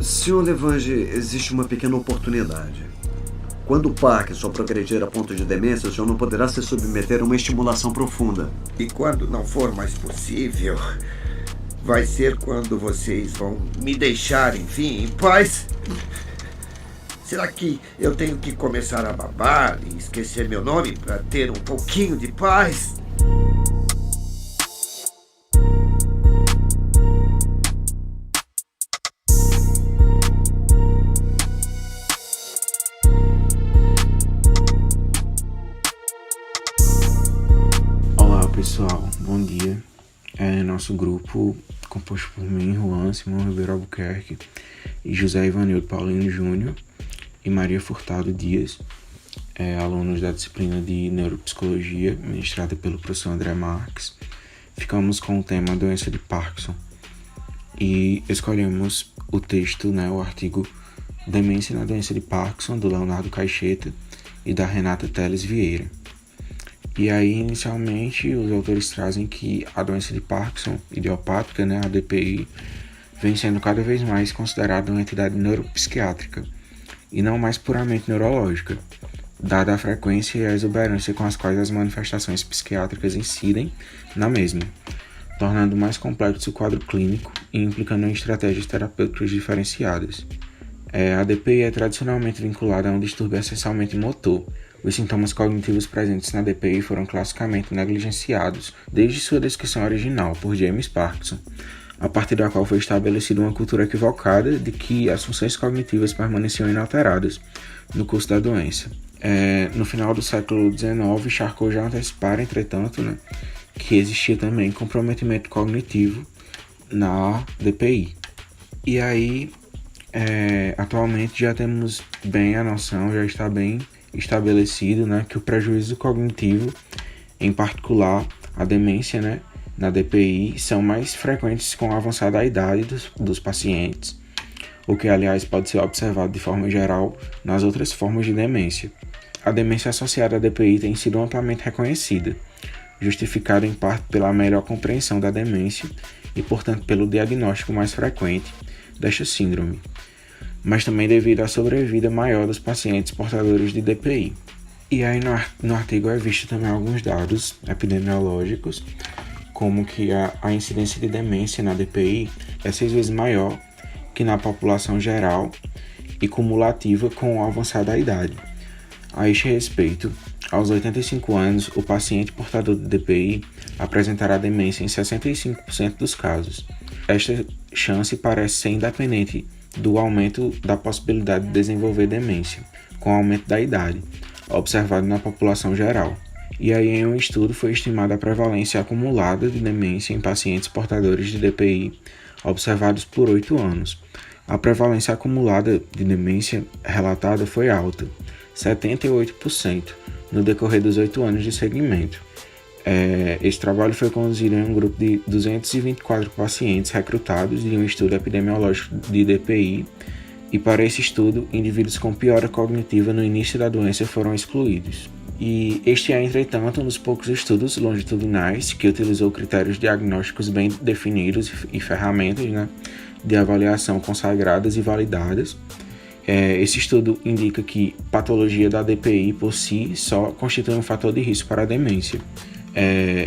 Senhor Levange, existe uma pequena oportunidade. Quando o Parkinson progredir a ponto de demência, o senhor não poderá se submeter a uma estimulação profunda. E quando não for mais possível, vai ser quando vocês vão me deixar, enfim, em paz? Será que eu tenho que começar a babar e esquecer meu nome para ter um pouquinho de paz? Olá pessoal, bom dia. Nosso grupo, composto por mim, Juan Simão Ribeiro Albuquerque e José Ivanildo Paulino Júnior e Maria Furtado Dias, alunos da disciplina de Neuropsicologia, ministrada pelo professor André Marques, ficamos com o tema doença de Parkinson e escolhemos o texto, o artigo Demência na doença de Parkinson, do Leonardo Caixeta e da Renata Teles Vieira. E aí, inicialmente, os autores trazem que a doença de Parkinson idiopática, a DPI, vem sendo cada vez mais considerada uma entidade neuropsiquiátrica e não mais puramente neurológica, dada a frequência e a exuberância com as quais as manifestações psiquiátricas incidem na mesma, tornando mais complexo o quadro clínico e implicando em estratégias terapêuticas diferenciadas. A DPI é tradicionalmente vinculada a um distúrbio essencialmente motor. Os sintomas cognitivos presentes na DPI foram classicamente negligenciados desde sua descrição original por James Parkinson, a partir da qual foi estabelecida uma cultura equivocada de que as funções cognitivas permaneciam inalteradas no curso da doença. No final do século XIX, Charcot já antecipara, entretanto, que existia também comprometimento cognitivo na DPI. E aí, atualmente já temos bem a noção, já está bem estabelecido, que o prejuízo cognitivo, em particular a demência, na DPI, são mais frequentes com a avançada idade dos pacientes, o que, aliás, pode ser observado de forma geral nas outras formas de demência. A demência associada à DPI tem sido amplamente reconhecida, justificada em parte pela melhor compreensão da demência e, portanto, pelo diagnóstico mais frequente desta síndrome, mas também devido à sobrevida maior dos pacientes portadores de DPI. E aí no artigo é visto também alguns dados epidemiológicos, como que a incidência de demência na DPI é 6 vezes maior que na população geral e cumulativa com a avançada idade. A este respeito, aos 85 anos, o paciente portador de DPI apresentará demência em 65% dos casos. Esta chance parece ser independente do aumento da possibilidade de desenvolver demência, com o aumento da idade, observado na população geral. E aí, em um estudo, foi estimada a prevalência acumulada de demência em pacientes portadores de DPI, observados por 8 anos. A prevalência acumulada de demência relatada foi alta, 78%, no decorrer dos 8 anos de seguimento. Esse trabalho foi conduzido em um grupo de 224 pacientes recrutados de um estudo epidemiológico de DPI, e para esse estudo, indivíduos com piora cognitiva no início da doença foram excluídos. E este é, entretanto, um dos poucos estudos longitudinais que utilizou critérios diagnósticos bem definidos e ferramentas de avaliação consagradas e validadas. Esse estudo indica que patologia da DPI por si só constitui um fator de risco para a demência.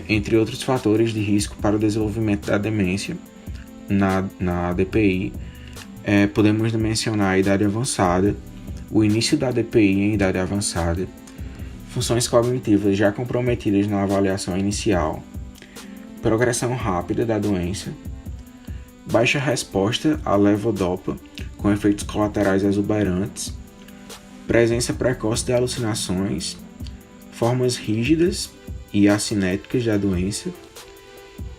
Entre outros fatores de risco para o desenvolvimento da demência na DPI, podemos mencionar a idade avançada, o início da DPI em idade avançada, funções cognitivas já comprometidas na avaliação inicial, progressão rápida da doença, baixa resposta à levodopa com efeitos colaterais exuberantes, presença precoce de alucinações, formas rígidas e acinéticas da doença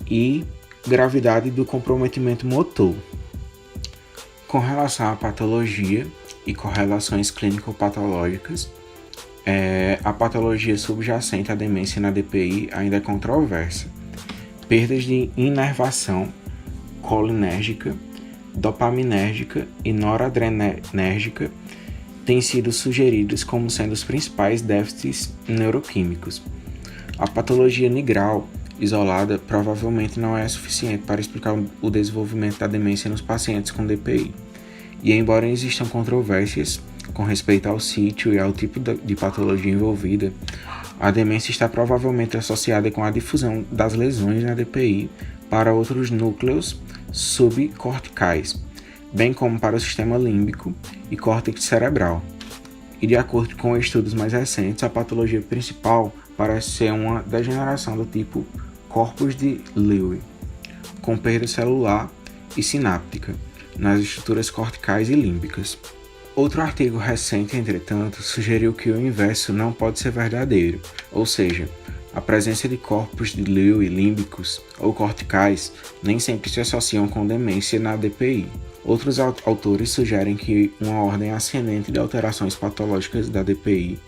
e gravidade do comprometimento motor. Com relação à patologia e correlações clínico-patológicas, a patologia subjacente à demência na DPI ainda é controversa. Perdas de inervação colinérgica, dopaminérgica e noradrenérgica têm sido sugeridos como sendo os principais déficits neuroquímicos. A patologia nigral isolada provavelmente não é suficiente para explicar o desenvolvimento da demência nos pacientes com DPI. E embora existam controvérsias com respeito ao sítio e ao tipo de patologia envolvida, a demência está provavelmente associada com a difusão das lesões na DPI para outros núcleos subcorticais, bem como para o sistema límbico e córtex cerebral. E de acordo com estudos mais recentes, a patologia principal parece ser uma degeneração do tipo corpus de Lewy, com perda celular e sináptica nas estruturas corticais e límbicas. Outro artigo recente, entretanto, sugeriu que o inverso não pode ser verdadeiro, ou seja, a presença de corpos de Lewy límbicos ou corticais nem sempre se associam com demência na DPI. Outros autores sugerem que uma ordem ascendente de alterações patológicas da DPI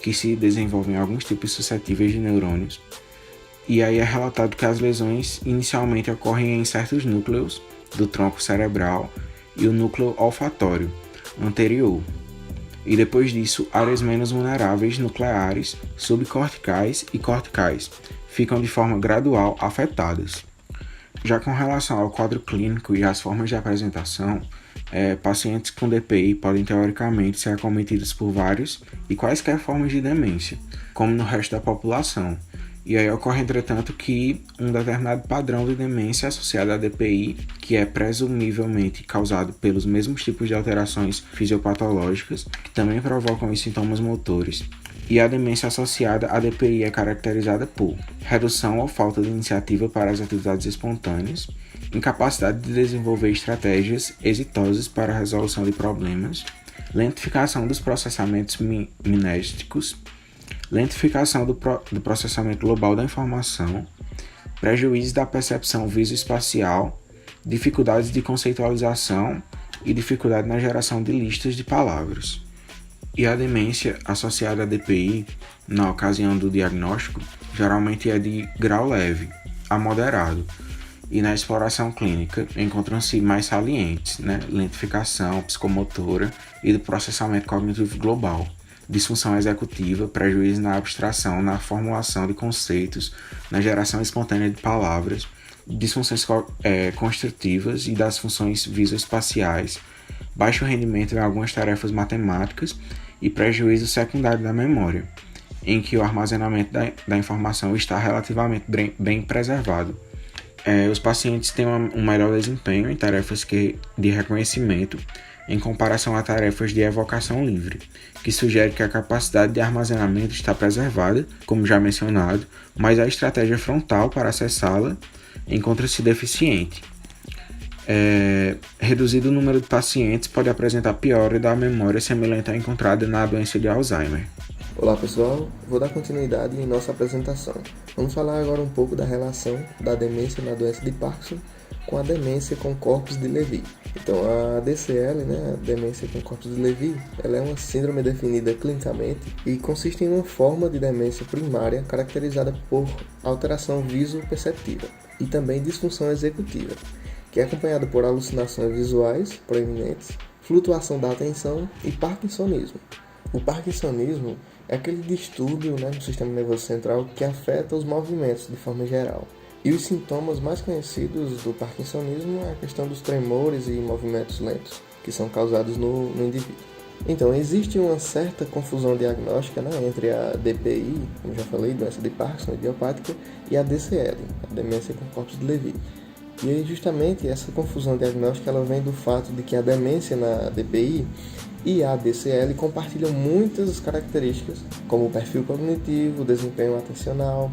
que se desenvolvem em alguns tipos suscetíveis de neurônios. E aí é relatado que as lesões inicialmente ocorrem em certos núcleos do tronco cerebral e o núcleo olfatório anterior. E depois disso, áreas menos vulneráveis nucleares, subcorticais e corticais ficam de forma gradual afetadas. Já com relação ao quadro clínico e às formas de apresentação, pacientes com DPI podem teoricamente ser acometidos por vários e quaisquer formas de demência, como no resto da população. E aí ocorre, entretanto, que um determinado padrão de demência associado à DPI, que é presumivelmente causado pelos mesmos tipos de alterações fisiopatológicas, que também provocam os sintomas motores. E a demência associada à DPI é caracterizada por redução ou falta de iniciativa para as atividades espontâneas, incapacidade de desenvolver estratégias exitosas para a resolução de problemas, lentificação dos processamentos minésticos, lentificação do processamento global da informação, prejuízo da percepção visoespacial, dificuldades de conceitualização e dificuldade na geração de listas de palavras. E a demência associada à DPI, na ocasião do diagnóstico, geralmente é de grau leve a moderado, e na exploração clínica encontram-se mais salientes, lentificação psicomotora e do processamento cognitivo global, disfunção executiva, prejuízo na abstração, na formulação de conceitos, na geração espontânea de palavras, disfunções construtivas e das funções visoespaciais, baixo rendimento em algumas tarefas matemáticas e prejuízo secundário da memória, em que o armazenamento da informação está relativamente bem preservado. Os pacientes têm um melhor desempenho em tarefas de reconhecimento em comparação a tarefas de evocação livre, que sugere que a capacidade de armazenamento está preservada, como já mencionado, mas a estratégia frontal para acessá-la encontra-se deficiente. Reduzido o número de pacientes pode apresentar piora da memória semelhante à encontrada na doença de Alzheimer. Olá pessoal, vou dar continuidade em nossa apresentação. Vamos falar agora um pouco da relação da demência na doença de Parkinson com a demência com corpus de Levy. Então a DCL, a demência com corpus de Levy, ela é uma síndrome definida clinicamente e consiste em uma forma de demência primária caracterizada por alteração visoperceptiva e também disfunção executiva, que é acompanhada por alucinações visuais proeminentes, flutuação da atenção e parkinsonismo. O parkinsonismo é aquele distúrbio no sistema nervoso central que afeta os movimentos de forma geral. E os sintomas mais conhecidos do parkinsonismo é a questão dos tremores e movimentos lentos, que são causados no indivíduo. Então, existe uma certa confusão diagnóstica entre a DPI, como já falei, doença de Parkinson idiopática, e a DCL, a demência com corpus de Levy. E aí, justamente, essa confusão diagnóstica ela vem do fato de que a demência na DPI e a DCL compartilham muitas características, como o perfil cognitivo, desempenho atencional,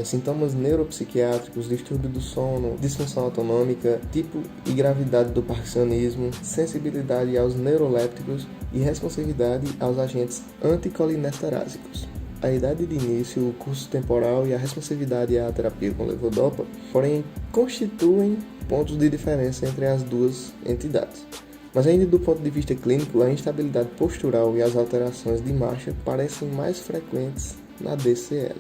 sintomas neuropsiquiátricos, distúrbio do sono, disfunção autonômica, tipo e gravidade do parkinsonismo, sensibilidade aos neurolépticos e responsividade aos agentes anticolinesterásicos. A idade de início, o curso temporal e a responsividade à terapia com levodopa, porém, constituem pontos de diferença entre as duas entidades. Mas ainda do ponto de vista clínico, a instabilidade postural e as alterações de marcha parecem mais frequentes na DCL.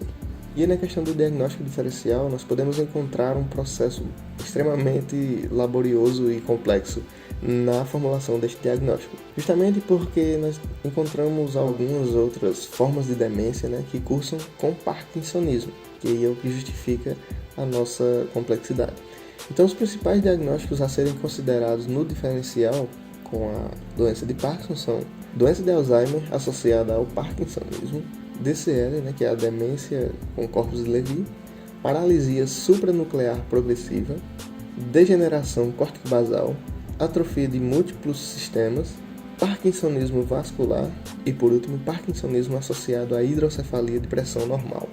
E na questão do diagnóstico diferencial, nós podemos encontrar um processo extremamente laborioso e complexo na formulação deste diagnóstico. Justamente porque nós encontramos algumas outras formas de demência que cursam com parkinsonismo, que é o que justifica a nossa complexidade. Então, os principais diagnósticos a serem considerados no diferencial com a doença de Parkinson são doença de Alzheimer associada ao parkinsonismo, DCL, que é a demência com corpos de Levy, paralisia supranuclear progressiva, degeneração córtico-basal, atrofia de múltiplos sistemas, parkinsonismo vascular e, por último, parkinsonismo associado à hidrocefalia de pressão normal.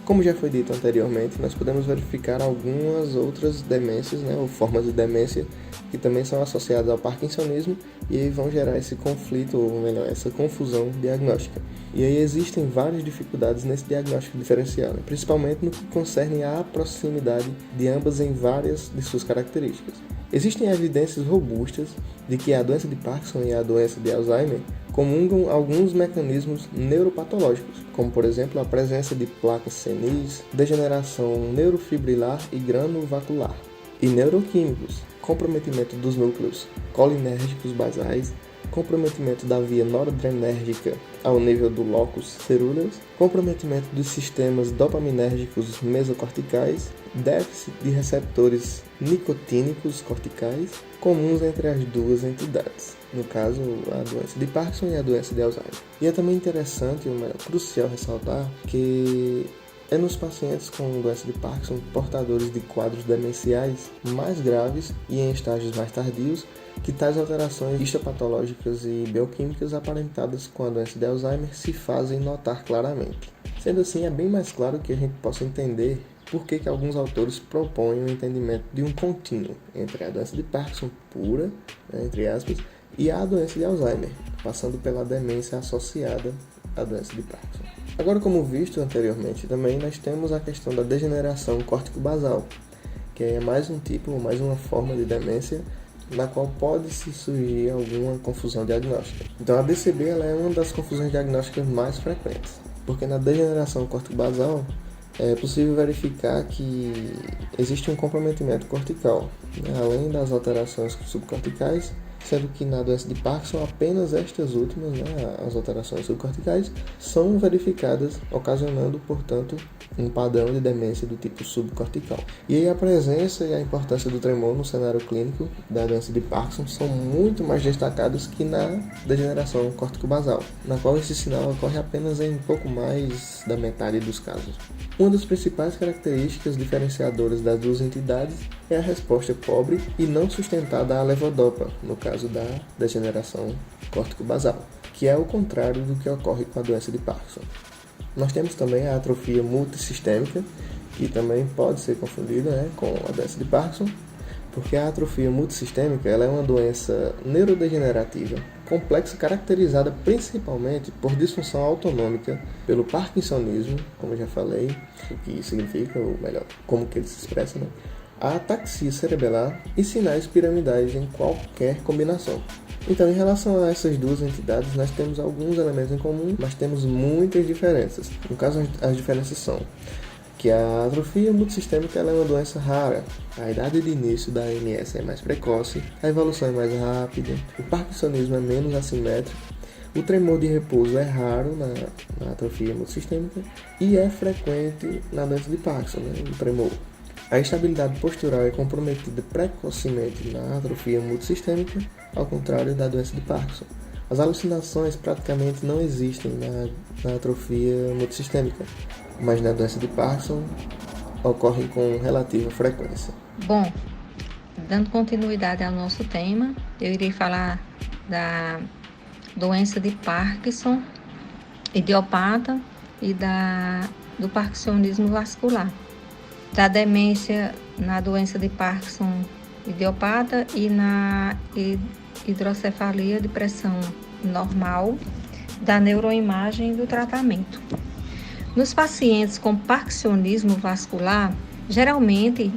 Como já foi dito anteriormente, nós podemos verificar algumas outras demências, ou formas de demência que também são associadas ao parkinsonismo e aí vão gerar esse conflito, ou melhor, essa confusão diagnóstica. E aí existem várias dificuldades nesse diagnóstico diferencial, principalmente no que concerne à proximidade de ambas em várias de suas características. Existem evidências robustas de que a doença de Parkinson e a doença de Alzheimer comungam alguns mecanismos neuropatológicos, como por exemplo a presença de placas senis, degeneração neurofibrilar e granulovacular, e neuroquímicos, comprometimento dos núcleos colinérgicos basais, comprometimento da via noradrenérgica ao nível do locus ceruleus, comprometimento dos sistemas dopaminérgicos mesocorticais, déficit de receptores nicotínicos corticais, comuns entre as duas entidades, no caso a doença de Parkinson e a doença de Alzheimer. E é também interessante, crucial ressaltar que é nos pacientes com doença de Parkinson portadores de quadros demenciais mais graves e em estágios mais tardios que tais alterações histopatológicas e bioquímicas aparentadas com a doença de Alzheimer se fazem notar claramente. Sendo assim, é bem mais claro que a gente possa entender por que alguns autores propõem o entendimento de um contínuo entre a doença de Parkinson pura, entre aspas, e a doença de Alzheimer, passando pela demência associada à doença de Parkinson. Agora, como visto anteriormente, também nós temos a questão da degeneração córtico-basal, que é mais um tipo, mais uma forma de demência na qual pode-se surgir alguma confusão diagnóstica. Então, a DCB ela é uma das confusões diagnósticas mais frequentes, porque na degeneração córtico-basal é possível verificar que existe um comprometimento cortical, além das alterações subcorticais, sendo que na doença de Parkinson apenas estas últimas, as alterações subcorticais, são verificadas, ocasionando, portanto, um padrão de demência do tipo subcortical. E aí a presença e a importância do tremor no cenário clínico da doença de Parkinson são muito mais destacados que na degeneração córtico-basal, na qual esse sinal ocorre apenas em pouco mais da metade dos casos. Uma das principais características diferenciadoras das duas entidades é a resposta pobre e não sustentada à levodopa, no caso da degeneração córtico-basal, que é o contrário do que ocorre com a doença de Parkinson. Nós temos também a atrofia multissistêmica, que também pode ser confundida com a doença de Parkinson, porque a atrofia multissistêmica ela é uma doença neurodegenerativa complexa caracterizada principalmente por disfunção autonômica, pelo parkinsonismo, como eu já falei, o que significa, ou melhor, como que ele se expressa, a ataxia cerebelar e sinais piramidais em qualquer combinação. Então, em relação a essas duas entidades, nós temos alguns elementos em comum, mas temos muitas diferenças. No caso, as diferenças são que a atrofia multissistêmica ela é uma doença rara, a idade de início da AMS é mais precoce, a evolução é mais rápida, o parkinsonismo é menos assimétrico, o tremor de repouso é raro na atrofia multissistêmica e é frequente na doença de Parkinson, o tremor. A estabilidade postural é comprometida precocemente na atrofia multissistêmica, ao contrário da doença de Parkinson. As alucinações praticamente não existem na atrofia multissistêmica, mas na doença de Parkinson ocorrem com relativa frequência. Bom, dando continuidade ao nosso tema, eu irei falar da doença de Parkinson idiopata e do parkinsonismo vascular. Da demência na doença de Parkinson idiopata e na hidrocefalia de pressão normal, da neuroimagem e do tratamento. Nos pacientes com parkinsonismo vascular, geralmente,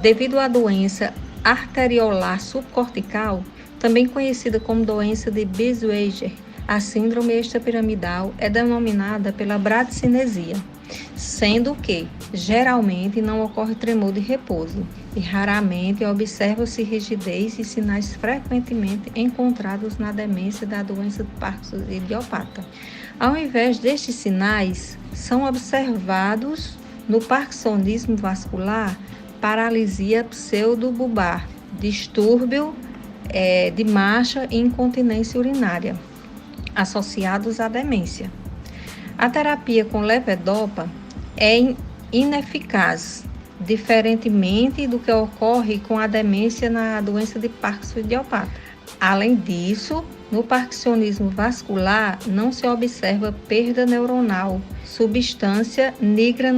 devido à doença arteriolar subcortical, também conhecida como doença de Binswanger, a síndrome extrapiramidal é denominada pela bradicinesia, sendo que geralmente não ocorre tremor de repouso e raramente observa-se rigidez e sinais frequentemente encontrados na demência da doença de Parkinson idiopata. Ao invés destes sinais, são observados no parkinsonismo vascular paralisia pseudobulbar, distúrbio de marcha e incontinência urinária, associados à demência. A terapia com levodopa é ineficaz, diferentemente do que ocorre com a demência na doença de Parkinson idiopata. Além disso, no parkinsonismo vascular não se observa perda neuronal, substância nigra,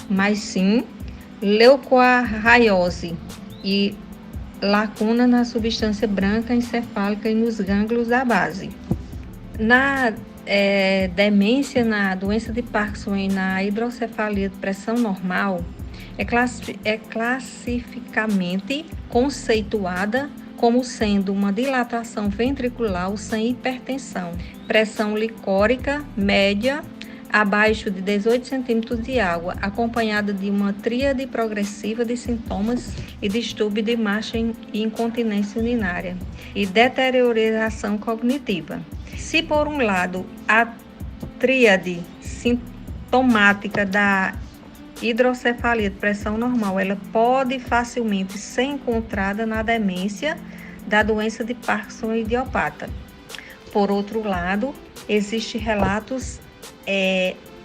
mas sim leucoarraiose e lacuna na substância branca encefálica e nos gânglios da base. Na demência, na doença de Parkinson e na hidrocefalia de pressão normal, é classificamente conceituada como sendo uma dilatação ventricular sem hipertensão, pressão licórica média abaixo de 18 centímetros de água, acompanhada de uma tríade progressiva de sintomas e distúrbio de marcha e incontinência urinária e deterioração cognitiva. Se, por um lado, a tríade sintomática da hidrocefalia de pressão normal ela pode facilmente ser encontrada na demência da doença de Parkinson idiopata. Por outro lado, existem relatos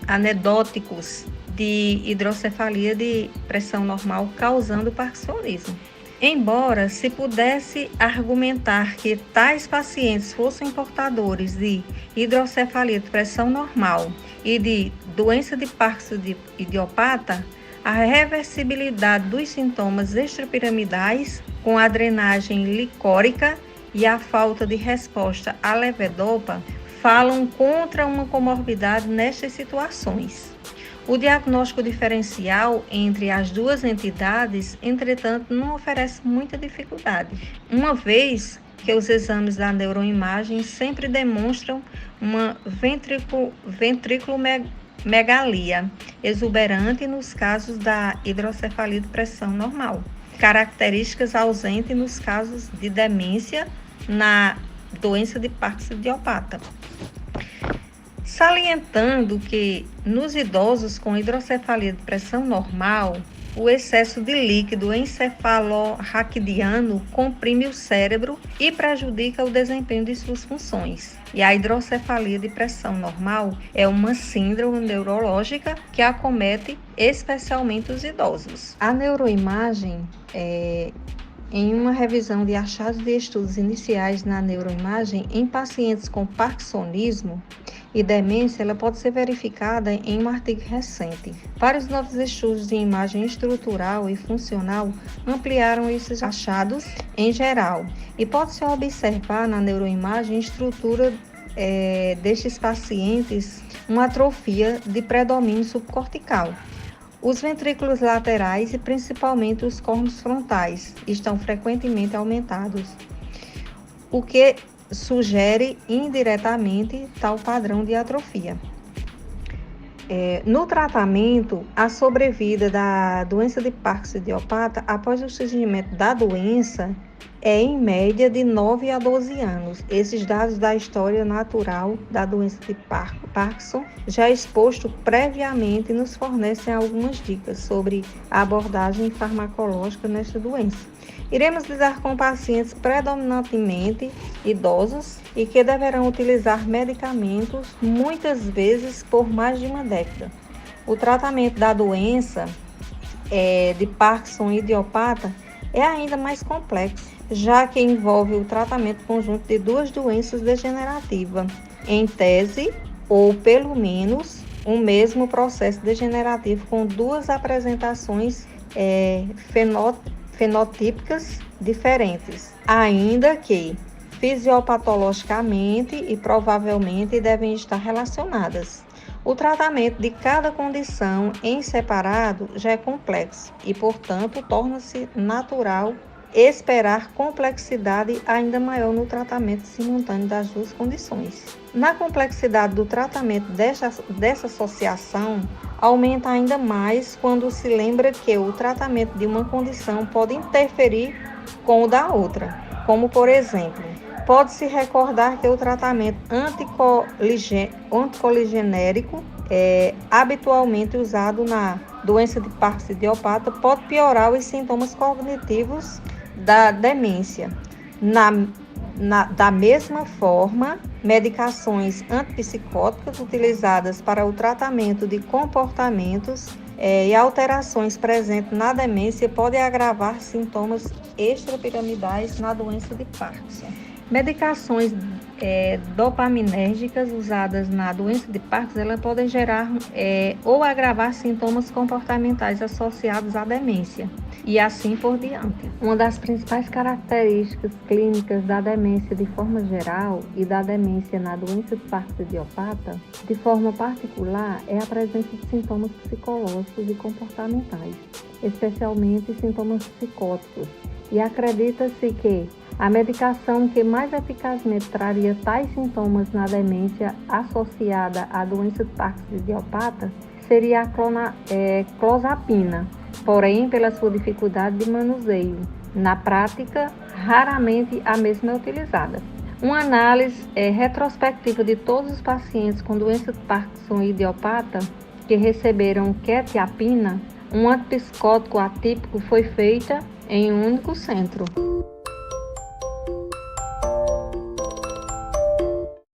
anedóticos de hidrocefalia de pressão normal causando parkinsonismo. Embora se pudesse argumentar que tais pacientes fossem portadores de hidrocefalia de pressão normal e de doença de Parkinson idiopata, a reversibilidade dos sintomas extrapiramidais com a drenagem licórica e a falta de resposta à levodopa falam contra uma comorbidade nestas situações. O diagnóstico diferencial entre as duas entidades, entretanto, não oferece muita dificuldade, uma vez que os exames da neuroimagem sempre demonstram uma ventriculomegalia exuberante nos casos da hidrocefalia de pressão normal, características ausentes nos casos de demência na doença de Parkinson idiopata. Salientando que nos idosos com hidrocefalia de pressão normal, o excesso de líquido encefalorraquidiano comprime o cérebro e prejudica o desempenho de suas funções. E a hidrocefalia de pressão normal é uma síndrome neurológica que acomete especialmente os idosos. A neuroimagem em uma revisão de achados de estudos iniciais na neuroimagem em pacientes com parkinsonismo e demência, ela pode ser verificada em um artigo recente. Vários novos estudos de imagem estrutural e funcional ampliaram esses achados em geral e pode-se observar na neuroimagem estrutura destes pacientes uma atrofia de predomínio subcortical. Os ventrículos laterais e principalmente os córneos frontais estão frequentemente aumentados, o que sugere indiretamente tal padrão de atrofia. No tratamento, a sobrevida da doença de Parkinson idiopata após o surgimento da doença é em média de 9 a 12 anos. Esses dados da história natural da doença de Parkinson, já exposto previamente, nos fornecem algumas dicas sobre a abordagem farmacológica nesta doença. Iremos lidar com pacientes predominantemente idosos e que deverão utilizar medicamentos muitas vezes por mais de uma década. O tratamento da doença de Parkinson idiopata é ainda mais complexo, já que envolve o tratamento conjunto de duas doenças degenerativas, em tese, ou pelo menos, um mesmo processo degenerativo com duas apresentações fenotípicas diferentes, ainda que fisiopatologicamente e provavelmente devem estar relacionadas. O tratamento de cada condição em separado já é complexo e, portanto, torna-se natural esperar complexidade ainda maior no tratamento simultâneo das duas condições. Na complexidade do tratamento dessa associação, aumenta ainda mais quando se lembra que o tratamento de uma condição pode interferir com o da outra, como, por exemplo, pode-se recordar que o tratamento anticoligenérico habitualmente usado na doença de Parkinson idiopata pode piorar os sintomas cognitivos da demência. Da mesma forma, medicações antipsicóticas utilizadas para o tratamento de comportamentos e alterações presentes na demência podem agravar sintomas extrapiramidais na doença de Parkinson. Medicações dopaminérgicas usadas na doença de Parkinson, elas podem gerar ou agravar sintomas comportamentais associados à demência e assim por diante. Uma das principais características clínicas da demência de forma geral e da demência na doença de Parkinson idiopata, de forma particular, é a presença de sintomas psicológicos e comportamentais, especialmente sintomas psicóticos, e acredita-se que a medicação que mais eficazmente traria tais sintomas na demência associada à doença de Parkinson idiopata seria a clozapina, porém, pela sua dificuldade de manuseio. Na prática, raramente a mesma é utilizada. Uma análise retrospectiva de todos os pacientes com doença de Parkinson idiopata que receberam quetiapina, um antipsicótico atípico, foi feita em um único centro.